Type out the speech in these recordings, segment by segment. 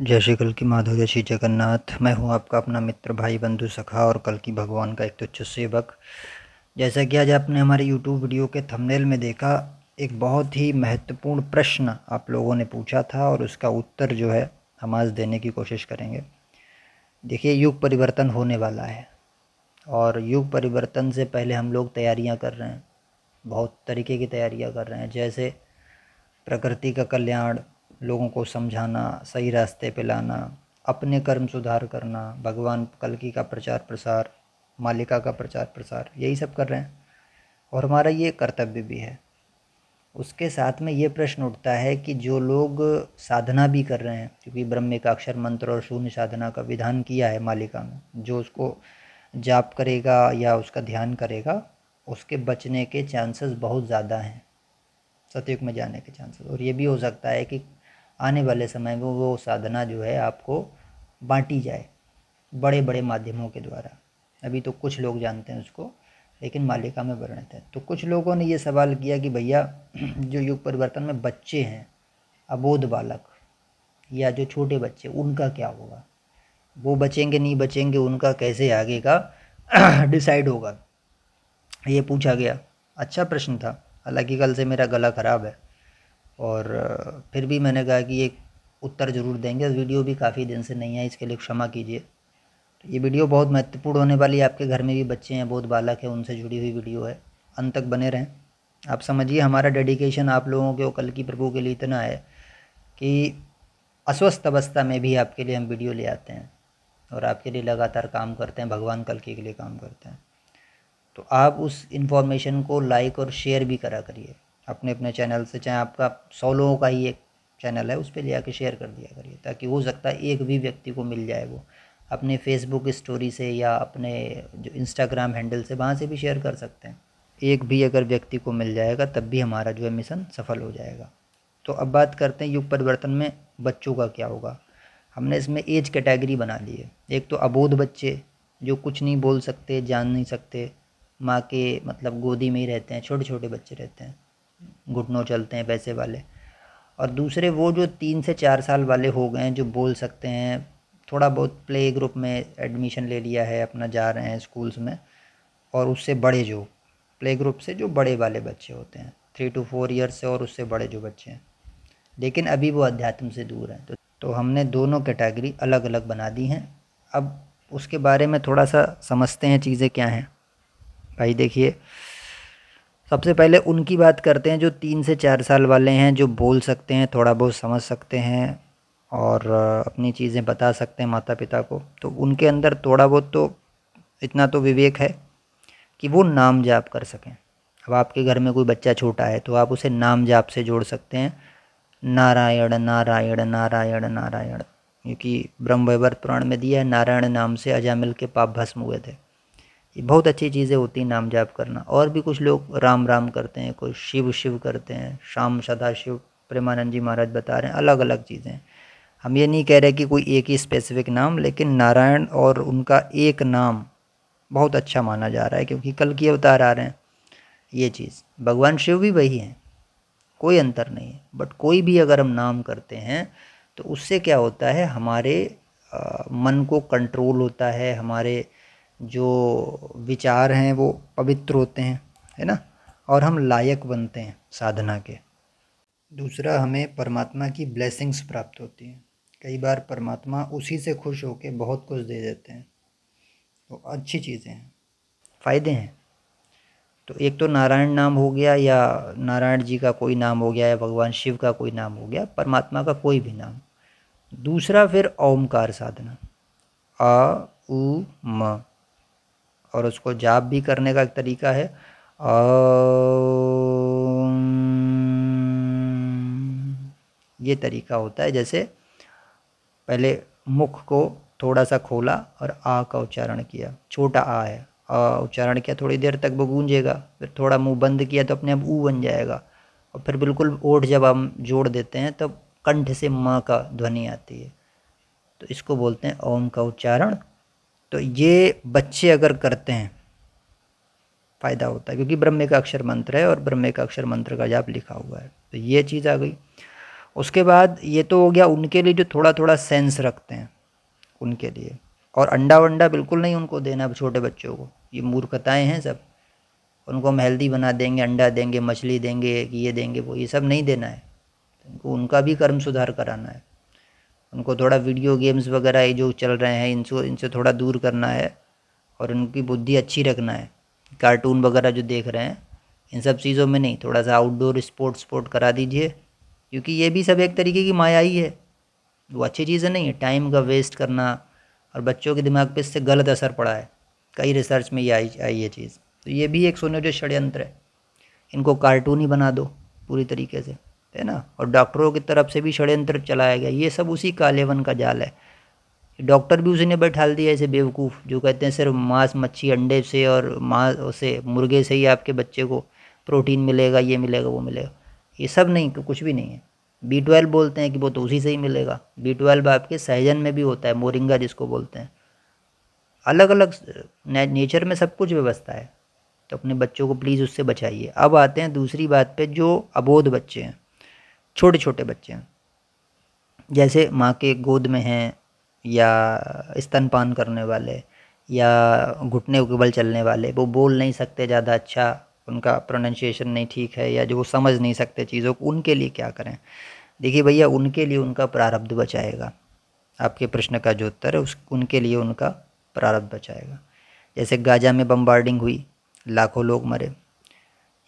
जय श्री कल्कि माधव, जय श्री जगन्नाथ। मैं हूं आपका अपना मित्र, भाई, बंधु, सखा और कल्कि भगवान का एक तुच्छ सेवक। जैसा कि आज आपने हमारे YouTube वीडियो के थंबनेल में देखा, एक बहुत ही महत्वपूर्ण प्रश्न आप लोगों ने पूछा था और उसका उत्तर जो है हम आज देने की कोशिश करेंगे। देखिए, युग परिवर्तन होने वाला है और युग परिवर्तन से पहले हम लोग तैयारियां कर रहे हैं, बहुत तरीके की तैयारियां कर रहे हैं। जैसे प्रकृति का कल्याण, लोगों को समझाना, सही रास्ते पे लाना, अपने कर्म सुधार करना, भगवान कल्कि का प्रचार प्रसार, मालिका का प्रचार प्रसार, यही सब कर रहे हैं और हमारा ये कर्तव्य भी है। उसके साथ में ये प्रश्न उठता है कि जो लोग साधना भी कर रहे हैं, क्योंकि ब्रह्म का अक्षर मंत्र और शून्य साधना का विधान किया है मालिका में, जो उसको जाप करेगा या उसका ध्यान करेगा उसके बचने के चांसेस बहुत ज़्यादा हैं, सतयुग में जाने के चांसेस। और ये भी हो सकता है कि आने वाले समय में वो साधना जो है आपको बांटी जाए बड़े बड़े माध्यमों के द्वारा। अभी तो कुछ लोग जानते हैं उसको, लेकिन मालिका में वर्णित है। तो कुछ लोगों ने ये सवाल किया कि भैया, जो युग परिवर्तन में बच्चे हैं, अबोध बालक या जो छोटे बच्चे, उनका क्या होगा? वो बचेंगे नहीं बचेंगे, उनका कैसे आगे का डिसाइड होगा? ये पूछा गया। अच्छा प्रश्न था, हालांकि कल से मेरा गला ख़राब है और फिर भी मैंने कहा कि एक उत्तर ज़रूर देंगे। वीडियो भी काफ़ी दिन से नहीं है, इसके लिए क्षमा कीजिए। तो ये वीडियो बहुत महत्वपूर्ण होने वाली है। आपके घर में भी बच्चे हैं, बहुत बालक है, उनसे जुड़ी हुई वीडियो है। अंत तक बने रहें। आप समझिए, हमारा डेडिकेशन आप लोगों के कल्कि प्रभु के लिए इतना है कि अस्वस्थ अवस्था में भी आपके लिए हम वीडियो ले आते हैं और आपके लिए लगातार काम करते हैं, भगवान कल्कि के लिए काम करते हैं। तो आप उस इन्फॉर्मेशन को लाइक और शेयर भी करा करिए अपने अपने चैनल से। चाहे आपका 100 लोगों का ही एक चैनल है, उस पर ले आके शेयर कर दिया करिए, ताकि हो सकता है एक भी व्यक्ति को मिल जाए। वो अपने फेसबुक स्टोरी से या अपने जो इंस्टाग्राम हैंडल से, वहाँ से भी शेयर कर सकते हैं। एक भी अगर व्यक्ति को मिल जाएगा तब भी हमारा जो है मिशन सफल हो जाएगा। तो अब बात करते हैं युग परिवर्तन में बच्चों का क्या होगा। हमने इसमें एज कैटेगरी बना ली है। एक तो अबोध बच्चे, जो कुछ नहीं बोल सकते, जान नहीं सकते, माँ के मतलब गोदी में ही रहते हैं, छोटे छोटे बच्चे रहते हैं, घुटनों चलते हैं वैसे वाले। और दूसरे वो जो 3 से 4 साल वाले हो गए हैं, जो बोल सकते हैं, थोड़ा बहुत प्ले ग्रुप में एडमिशन ले लिया है अपना, जा रहे हैं स्कूल्स में। और उससे बड़े, जो प्ले ग्रुप से जो बड़े वाले बच्चे होते हैं, 3 to 4 ईयर्स से, और उससे बड़े जो बच्चे हैं, लेकिन अभी वो अध्यात्म से दूर हैं। तो हमने दोनों कैटेगरी अलग अलग बना दी हैं। अब उसके बारे में थोड़ा सा समझते हैं, चीज़ें क्या हैं। भाई देखिए, सबसे पहले उनकी बात करते हैं जो 3 से 4 साल वाले हैं, जो बोल सकते हैं, थोड़ा बहुत समझ सकते हैं और अपनी चीज़ें बता सकते हैं माता पिता को। तो उनके अंदर थोड़ा बहुत तो इतना तो विवेक है कि वो नाम जाप कर सकें। अब आपके घर में कोई बच्चा छोटा है तो आप उसे नाम जाप से जोड़ सकते हैं, नारायण नारायण नारायण नारायण, क्योंकि ब्रह्म वैवर्त पुराण में दिया है, नारायण नाम से अजामिल के पाप भस्म हुए थे। ये बहुत अच्छी चीज़ें होती हैं नाम जाप करना। और भी कुछ लोग राम राम करते हैं, कोई शिव शिव करते हैं, शाम सदा शिव, प्रेमानंद जी महाराज बता रहे हैं, अलग अलग चीज़ें। हम ये नहीं कह रहे कि कोई एक ही स्पेसिफिक नाम, लेकिन नारायण और उनका एक नाम बहुत अच्छा माना जा रहा है, क्योंकि कल की अवतार आ रहे हैं। ये चीज़, भगवान शिव भी वही हैं, कोई अंतर नहीं है। बट कोई भी अगर हम नाम करते हैं तो उससे क्या होता है, हमारे मन को कंट्रोल होता है, हमारे जो विचार हैं वो पवित्र होते हैं, है ना, और हम लायक बनते हैं साधना के। दूसरा, हमें परमात्मा की ब्लेसिंग्स प्राप्त होती हैं। कई बार परमात्मा उसी से खुश होकर बहुत कुछ दे देते हैं। तो अच्छी चीज़ें हैं, फ़ायदे हैं। तो एक तो नारायण नाम हो गया, या नारायण जी का कोई नाम हो गया, या भगवान शिव का कोई नाम हो गया, परमात्मा का कोई भी नाम। दूसरा फिर ओमकार साधना, अ उ म, और उसको जाप भी करने का एक तरीका है, ये तरीका होता है। जैसे पहले मुख को थोड़ा सा खोला और आ का उच्चारण किया, छोटा आ है, उच्चारण किया, थोड़ी देर तक वो गूंजेगा, फिर थोड़ा मुंह बंद किया तो अपने आप ऊ बन जाएगा, और फिर बिल्कुल ओठ जब हम जोड़ देते हैं तब कंठ से माँ का ध्वनि आती है। तो इसको बोलते हैं ओम का उच्चारण। तो ये बच्चे अगर करते हैं फ़ायदा होता है, क्योंकि ब्रह्म का अक्षर मंत्र है और ब्रह्म का अक्षर मंत्र का जाप लिखा हुआ है। तो ये चीज़ आ गई। उसके बाद ये तो हो गया उनके लिए जो थोड़ा थोड़ा सेंस रखते हैं उनके लिए। और अंडा वंडा बिल्कुल नहीं उनको देना छोटे बच्चों को, ये मूर्खताएं हैं सब। उनको हम हेल्दी बना देंगे, अंडा देंगे, मछली देंगे, ये देंगे, वो ये सब नहीं देना है। उनको उनका भी कर्म सुधार कराना है। उनको थोड़ा वीडियो गेम्स वगैरह ये जो चल रहे हैं इनसे थोड़ा दूर करना है और उनकी बुद्धि अच्छी रखना है। कार्टून वगैरह जो देख रहे हैं इन सब चीज़ों में नहीं, थोड़ा सा आउटडोर स्पोर्ट करा दीजिए, क्योंकि ये भी सब एक तरीके की माया ही है। वो अच्छी चीज़ें नहीं है, टाइम का वेस्ट करना। और बच्चों के दिमाग पे इससे गलत असर पड़ा है, कई रिसर्च में ये आई ये चीज़। तो ये भी एक सुनहरे षड्यंत्र है। इनको कार्टून ही बना दो पूरी तरीके से, है ना। और डॉक्टरों की तरफ से भी षड्यंत्र चलाया गया, ये सब उसी कालेवन का जाल है। डॉक्टर भी उसी ने बैठाल दिया ऐसे बेवकूफ़ जो कहते हैं सिर्फ मांस मच्छी अंडे से और मांस से मुर्गे से ही आपके बच्चे को प्रोटीन मिलेगा, ये मिलेगा, वो मिलेगा। ये सब नहीं, कुछ भी नहीं है। B12 बोलते हैं कि वो तो उसी से ही मिलेगा। B12 आपके सहजन में भी होता है, मोरिंगा जिसको बोलते हैं। अलग अलग नेचर में सब कुछ व्यवस्था है। तो अपने बच्चों को प्लीज़ उससे बचाइए। अब आते हैं दूसरी बात पे, जो अबोध बच्चे हैं, छोटे छोटे बच्चे हैं, जैसे माँ के गोद में हैं या स्तनपान करने वाले या घुटने के बल चलने वाले, वो बोल नहीं सकते ज़्यादा अच्छा, उनका प्रोनाउंसिएशन नहीं ठीक है, या जो वो समझ नहीं सकते चीज़ों को, उनके लिए क्या करें। देखिए भैया, उनके लिए उनका प्रारब्ध बचाएगा। आपके प्रश्न का जो उत्तर है उनके लिए उनका प्रारब्ध बचाएगा। जैसे गाजा में बम्बार्डिंग हुई, लाखों लोग मरे।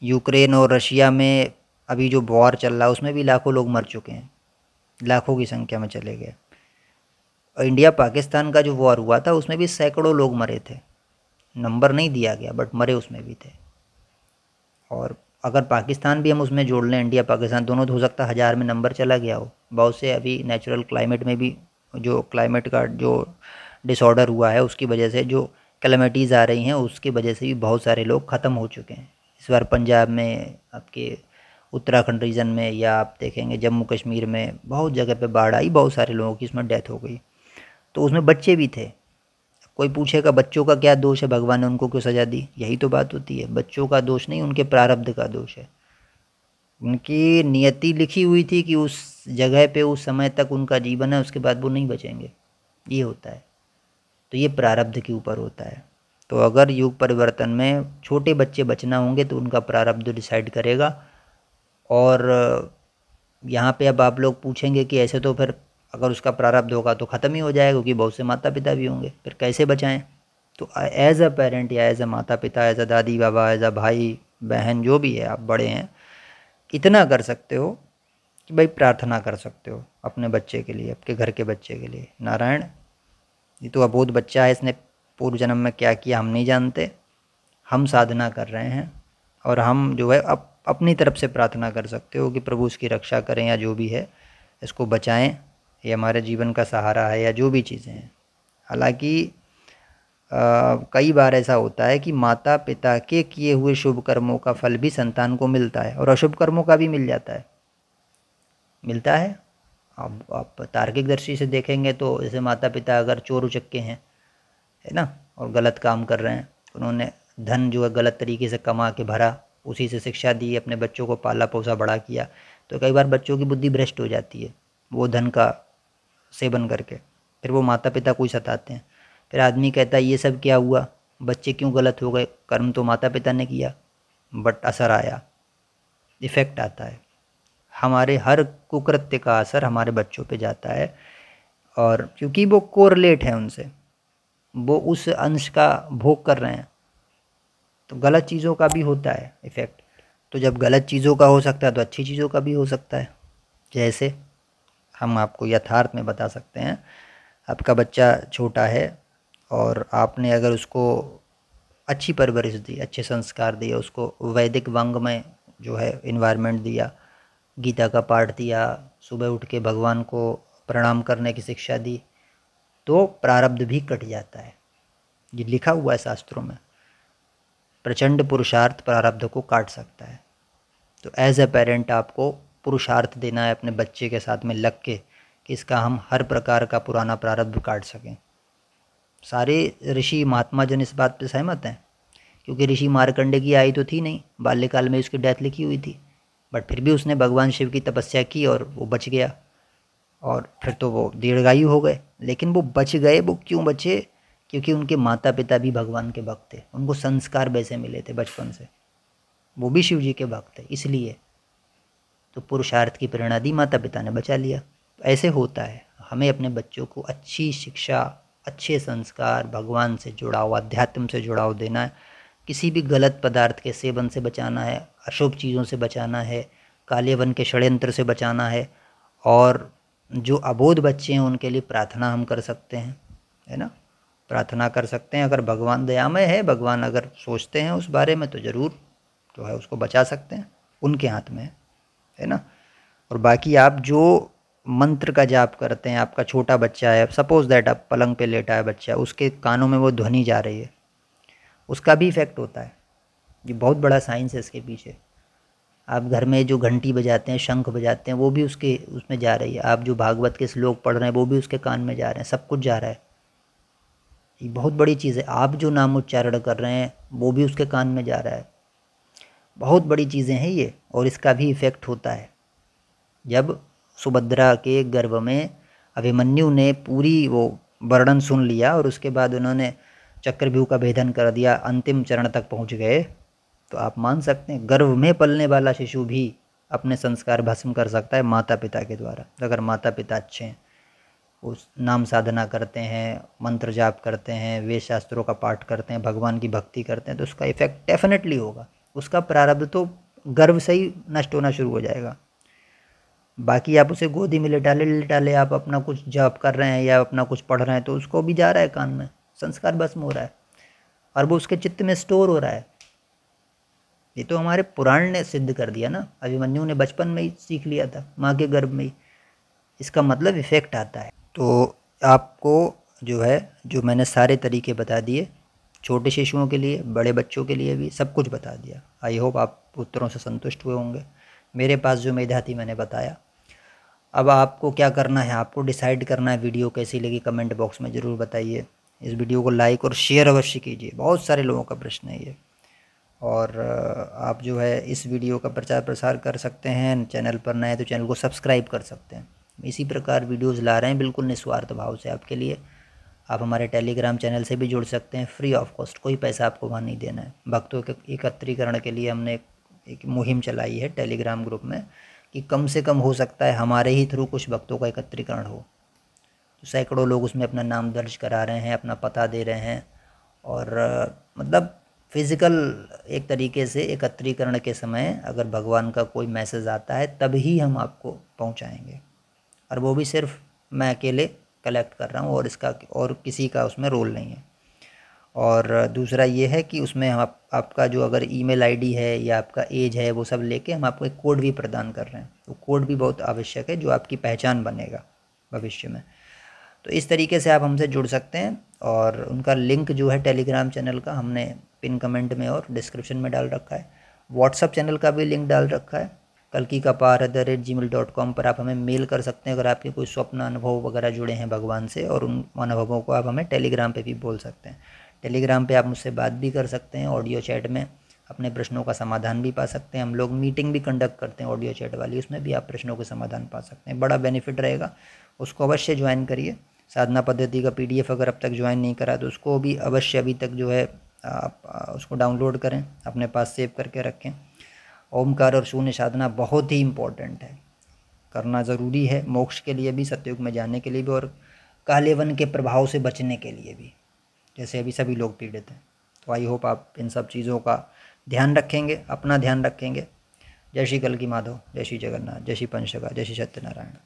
यूक्रेन और रशिया में अभी जो वॉर चल रहा है उसमें भी लाखों लोग मर चुके हैं, लाखों की संख्या में चले गए। और इंडिया पाकिस्तान का जो वॉर हुआ था उसमें भी सैकड़ों लोग मरे थे, नंबर नहीं दिया गया बट मरे उसमें भी थे। और अगर पाकिस्तान भी हम उसमें जोड़ लें, इंडिया पाकिस्तान दोनों, तो हो सकता है 1000 में नंबर चला गया हो। बहुत से अभी नेचुरल क्लाइमेट में भी जो क्लाइमेट का जो डिसऑर्डर हुआ है उसकी वजह से जो कैलेमिटीज़ आ रही हैं उसकी वजह से भी बहुत सारे लोग ख़त्म हो चुके हैं। इस बार पंजाब में, आपके उत्तराखंड रीजन में, या आप देखेंगे जम्मू कश्मीर में बहुत जगह पे बाढ़ आई, बहुत सारे लोगों की इसमें डेथ हो गई। तो उसमें बच्चे भी थे। कोई पूछेगा बच्चों का क्या दोष है, भगवान ने उनको क्यों सज़ा दी? यही तो बात होती है, बच्चों का दोष नहीं, उनके प्रारब्ध का दोष है। उनकी नियति लिखी हुई थी कि उस जगह पे उस समय तक उनका जीवन है, उसके बाद वो नहीं बचेंगे, ये होता है। तो ये प्रारब्ध के ऊपर होता है। तो अगर युग परिवर्तन में छोटे बच्चे बचना होंगे तो उनका प्रारब्ध डिसाइड करेगा। और यहाँ पे अब आप लोग पूछेंगे कि ऐसे तो फिर अगर उसका प्रारब्ध होगा तो ख़त्म ही हो जाएगा, क्योंकि बहुत से माता पिता भी होंगे, फिर कैसे बचाएं? तो एज अ पेरेंट या एज अ माता पिता, एज अ दादी बाबा, एज अ भाई बहन, जो भी है, आप बड़े हैं, इतना कर सकते हो कि भाई प्रार्थना कर सकते हो अपने बच्चे के लिए, आपके घर के बच्चे के लिए। नारायण, ये तो अबोध बच्चा है, इसने पूर्व जन्म में क्या किया हम नहीं जानते, हम साधना कर रहे हैं। और हम जो है अपनी तरफ से प्रार्थना कर सकते हो कि प्रभु इसकी रक्षा करें, या जो भी है इसको बचाएं, ये हमारे जीवन का सहारा है, या जो भी चीज़ें हैं। हालांकि कई बार ऐसा होता है कि माता पिता के किए हुए शुभ कर्मों का फल भी संतान को मिलता है, और अशुभ कर्मों का भी मिल जाता है, मिलता है। अब आप तार्किक दृष्टि से देखेंगे तो जैसे माता पिता अगर चोर उचक्के हैं, है ना, और गलत काम कर रहे हैं, उन्होंने धन जो है गलत तरीके से कमा के भरा, उसी से शिक्षा दी, अपने बच्चों को पाला पोसा बड़ा किया, तो कई बार बच्चों की बुद्धि भ्रष्ट हो जाती है वो धन का सेवन करके। फिर वो माता पिता को ही सताते हैं। फिर आदमी कहता है ये सब क्या हुआ, बच्चे क्यों गलत हो गए, कर्म तो माता पिता ने किया, बट असर आया, इफ़ेक्ट आता है। हमारे हर कुकृत्य का असर हमारे बच्चों पे जाता है, और क्योंकि वो कोरिलेट है उनसे, वो उस अंश का भोग कर रहे हैं, तो गलत चीज़ों का भी होता है इफ़ेक्ट। तो जब गलत चीज़ों का हो सकता है तो अच्छी चीज़ों का भी हो सकता है। जैसे हम आपको यथार्थ में बता सकते हैं, आपका बच्चा छोटा है और आपने अगर उसको अच्छी परवरिश दी, अच्छे संस्कार दिए, उसको वैदिक वांग्मय जो है इन्वायरमेंट दिया, गीता का पाठ दिया, सुबह उठ के भगवान को प्रणाम करने की शिक्षा दी, तो प्रारब्ध भी कट जाता है। ये लिखा हुआ है शास्त्रों में, प्रचंड पुरुषार्थ प्रारब्ध को काट सकता है। तो एज ए पेरेंट आपको पुरुषार्थ देना है अपने बच्चे के साथ में लग के, कि इसका हम हर प्रकार का पुराना प्रारब्ध काट सकें। सारे ऋषि महात्मा जन इस बात पे सहमत हैं, क्योंकि ऋषि मार्कंडे की आयु तो थी नहीं, बाल्यकाल में उसकी डेथ लिखी हुई थी, बट फिर भी उसने भगवान शिव की तपस्या की और वो बच गया, और फिर तो वो दीर्घायु हो गए। लेकिन वो बच गए, वो क्यों बचे? क्योंकि उनके माता पिता भी भगवान के भक्त थे, उनको संस्कार वैसे मिले थे बचपन से, वो भी शिव जी के भक्त थे, इसलिए तो पुरुषार्थ की प्रेरणा दी, माता पिता ने बचा लिया। ऐसे होता है, हमें अपने बच्चों को अच्छी शिक्षा, अच्छे संस्कार, भगवान से जुड़ाव, अध्यात्म से जुड़ाव देना है। किसी भी गलत पदार्थ के सेवन से बचाना है, अशुभ चीज़ों से बचाना है, काले वन के षड्यंत्र से बचाना है। और जो अबोध बच्चे हैं उनके लिए प्रार्थना हम कर सकते हैं, है ना, प्रार्थना कर सकते हैं। अगर भगवान दयामय है, भगवान अगर सोचते हैं उस बारे में, तो ज़रूर जो है उसको बचा सकते हैं, उनके हाथ में है ना। और बाकी आप जो मंत्र का जाप करते हैं, आपका छोटा बच्चा है, सपोज़ दैट आप पलंग पे लेटा है बच्चा, उसके कानों में वो ध्वनि जा रही है, उसका भी इफ़ेक्ट होता है। ये बहुत बड़ा साइंस है इसके पीछे। आप घर में जो घंटी बजाते हैं, शंख बजाते हैं, वो भी उसके उसमें जा रही है। आप जो भागवत के श्लोक पढ़ रहे हैं, वो भी उसके कान में जा रहे हैं, सब कुछ जा रहा है। ये बहुत बड़ी चीज़ है। आप जो नाम उच्चारण कर रहे हैं, वो भी उसके कान में जा रहा है। बहुत बड़ी चीज़ें हैं ये, और इसका भी इफ़ेक्ट होता है। जब सुभद्रा के गर्भ में अभिमन्यु ने पूरी वो वर्णन सुन लिया और उसके बाद उन्होंने चक्रव्यूह का भेदन कर दिया, अंतिम चरण तक पहुंच गए, तो आप मान सकते हैं गर्भ में पलने वाला शिशु भी अपने संस्कार भस्म कर सकता है माता पिता के द्वारा। अगर माता पिता अच्छे हैं, उस नाम साधना करते हैं, मंत्र जाप करते हैं, वेद शास्त्रों का पाठ करते हैं, भगवान की भक्ति करते हैं, तो उसका इफ़ेक्ट डेफिनेटली होगा। उसका प्रारब्ध तो गर्भ से ही नष्ट होना शुरू हो जाएगा। बाकी आप उसे गोदी में लेटाले आप अपना कुछ जाप कर रहे हैं या अपना कुछ पढ़ रहे हैं, तो उसको भी जा रहा है कान में, संस्कार भस्म हो रहा है और वो उसके चित्त में स्टोर हो रहा है। ये तो हमारे पुराण ने सिद्ध कर दिया ना, अभिमन्यु ने बचपन में ही सीख लिया था, माँ के गर्भ में ही। इसका मतलब इफ़ेक्ट आता है। तो आपको जो है, जो मैंने सारे तरीके बता दिए, छोटे शिशुओं के लिए, बड़े बच्चों के लिए भी सब कुछ बता दिया। आई होप आप उत्तरों से संतुष्ट हुए होंगे। मेरे पास जो मेधा थी मैंने बताया। अब आपको क्या करना है, आपको डिसाइड करना है वीडियो कैसी लगी, कमेंट बॉक्स में ज़रूर बताइए। इस वीडियो को लाइक और शेयर अवश्य कीजिए, बहुत सारे लोगों का प्रश्न है ये। और आप जो है इस वीडियो का प्रचार प्रसार कर सकते हैं। चैनल पर नए तो चैनल को सब्सक्राइब कर सकते हैं। इसी प्रकार वीडियोस ला रहे हैं बिल्कुल निस्वार्थ भाव से आपके लिए। आप हमारे टेलीग्राम चैनल से भी जुड़ सकते हैं, फ्री ऑफ कॉस्ट, कोई पैसा आपको वहाँ नहीं देना है। भक्तों के एकत्रीकरण के लिए हमने एक मुहिम चलाई है टेलीग्राम ग्रुप में कि कम से कम हो सकता है हमारे ही थ्रू कुछ भक्तों का एकत्रीकरण हो। तो सैकड़ों लोग उसमें अपना नाम दर्ज करा रहे हैं, अपना पता दे रहे हैं, और मतलब फिज़िकल एक तरीके से एकत्रीकरण के समय अगर भगवान का कोई मैसेज आता है तभी हम आपको पहुंचाएंगे, और वो भी सिर्फ मैं अकेले कलेक्ट कर रहा हूँ, और इसका और किसी का उसमें रोल नहीं है। और दूसरा ये है कि उसमें हम आपका जो अगर ईमेल आईडी है या आपका एज है, वो सब लेके हम आपको एक कोड भी प्रदान कर रहे हैं। तो कोड भी बहुत आवश्यक है, जो आपकी पहचान बनेगा भविष्य में। तो इस तरीके से आप हमसे जुड़ सकते हैं, और उनका लिंक जो है टेलीग्राम चैनल का हमने पिन कमेंट में और डिस्क्रिप्शन में डाल रखा है। व्हाट्सअप चैनल का भी लिंक डाल रखा है, kalkikapaar@gmail.com पर आप हमें मेल कर सकते हैं अगर आपके कोई स्वप्न अनुभव वगैरह जुड़े हैं भगवान से, और उन अनुभवों को आप हमें टेलीग्राम पे भी बोल सकते हैं। टेलीग्राम पे आप मुझसे बात भी कर सकते हैं, ऑडियो चैट में अपने प्रश्नों का समाधान भी पा सकते हैं। हम लोग मीटिंग भी कंडक्ट करते हैं ऑडियो चैट वाली, उसमें भी आप प्रश्नों के समाधान पा सकते हैं। बड़ा बेनिफिट रहेगा, उसको अवश्य ज्वाइन करिए। साधना पद्धति का PDF अगर अब तक ज्वाइन नहीं करा तो उसको भी अवश्य अभी तक जो है आप उसको डाउनलोड करें, अपने पास सेव करके रखें। ओमकार और शून्य साधना बहुत ही इम्पोर्टेंट है, करना ज़रूरी है, मोक्ष के लिए भी, सतयुग में जाने के लिए भी, और काले वन के प्रभाव से बचने के लिए भी, जैसे अभी सभी लोग पीड़ित हैं। तो आई होप आप इन सब चीज़ों का ध्यान रखेंगे, अपना ध्यान रखेंगे। जय श्री कल्की माधव, जय श्री जगन्नाथ, जय श्री पंचगा, जय श्री सत्यनारायण।